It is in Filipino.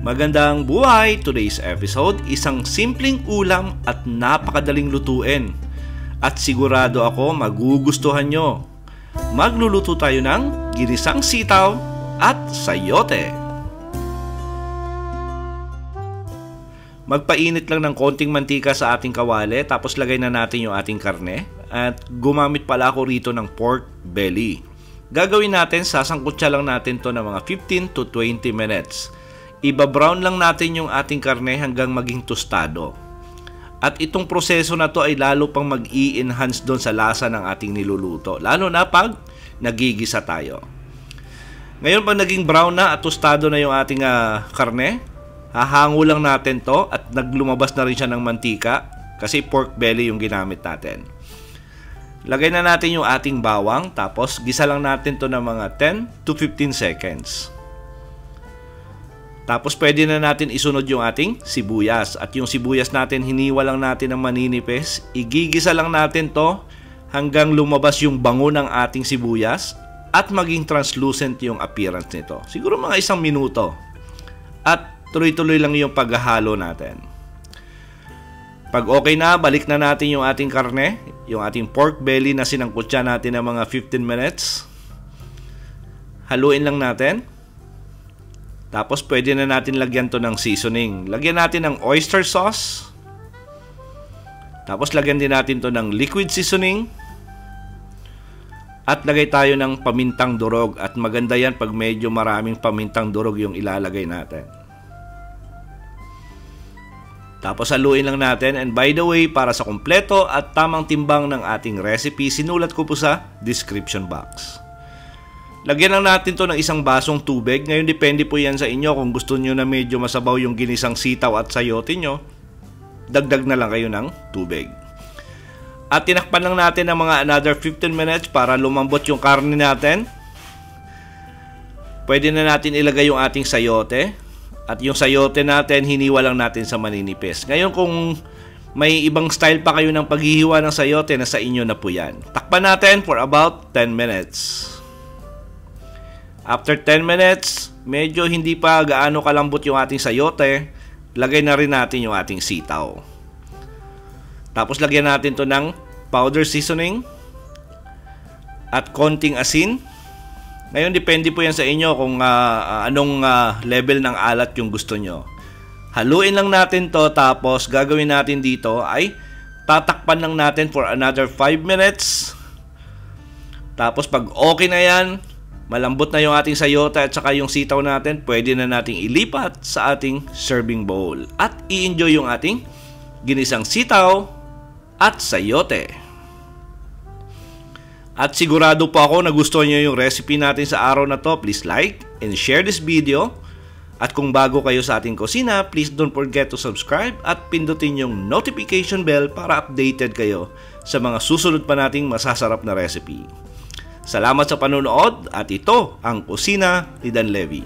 Magandang buhay! Today's episode, isang simpleng ulam at napakadaling lutuin. At sigurado ako magugustuhan nyo. Magluluto tayo ng ginisang sitaw at sayote. Magpainit lang ng konting mantika sa ating kawali, tapos lagay na natin yung ating karne. At gumamit pala ako rito ng pork belly. Gagawin natin, sasangkutsa lang natin to ng mga 15 to 20 minutes. Iba-brown lang natin yung ating karne hanggang maging tostado. At itong proseso na to ay lalo pang mag-i-enhance doon sa lasa ng ating niluluto. Lalo na pag nagigisa tayo. Ngayon pag naging brown na at tostado na yung ating karne, hahango lang natin to at naglumabas na rin siya ng mantika kasi pork belly yung ginamit natin. Lagay na natin yung ating bawang, tapos gisa lang natin to ng mga 10 to 15 seconds. Tapos pwede na natin isunod yung ating sibuyas. At yung sibuyas natin, hiniwa lang natin ng maninipis. Igigisa lang natin to hanggang lumabas yung bango ng ating sibuyas at maging translucent yung appearance nito. Siguro mga 1 minuto. At tuloy-tuloy lang yung paghahalo natin. Pag okay na, balik na natin yung ating karne, yung ating pork belly na sinangkutsa natin ng mga 15 minutes. Haluin lang natin. Tapos pwede na natin lagyan to ng seasoning. Lagyan natin ng oyster sauce. Tapos lagyan din natin to ng liquid seasoning. At lagay tayo ng pamintang durog. At maganda yan pag medyo maraming pamintang durog yung ilalagay natin. Tapos haluin lang natin. And by the way, para sa kumpleto at tamang timbang ng ating recipe, sinulat ko po sa description box. Lagyan lang natin to ng 1 basong tubig. Ngayon depende po yan sa inyo. Kung gusto nyo na medyo masabaw yung ginisang sitaw at sayote nyo, dagdag na lang kayo ng tubig. At tinakpan lang natin ng mga another 15 minutes para lumambot yung karne natin. Pwede na natin ilagay yung ating sayote. At yung sayote natin, hiniwa lang natin sa maninipis. Ngayon kung may ibang style pa kayo ng paghihiwa ng sayote, na sa inyo na po yan. Takpan natin for about 10 minutes. After 10 minutes, medyo hindi pa gaano kalambot yung ating sayote, lagay na rin natin yung ating sitaw. Tapos lagyan natin to ng powder seasoning at konting asin. Ngayon depende po yan sa inyo kung anong level ng alat yung gusto nyo. Haluin lang natin to, tapos gagawin natin dito ay tatakpan lang natin for another 5 minutes. Tapos pag okay na yan, malambot na yung ating sayote at saka yung sitaw natin, pwede na nating ilipat sa ating serving bowl. At i-enjoy yung ating ginisang sitaw at sayote. At sigurado po ako na gusto niyo yung recipe natin sa araw na to. Please like and share this video. At kung bago kayo sa ating kusina, please don't forget to subscribe at pindutin yung notification bell para updated kayo sa mga susunod pa nating masasarap na recipe. Salamat sa panonood at ito ang Kusina ni Dan Levy.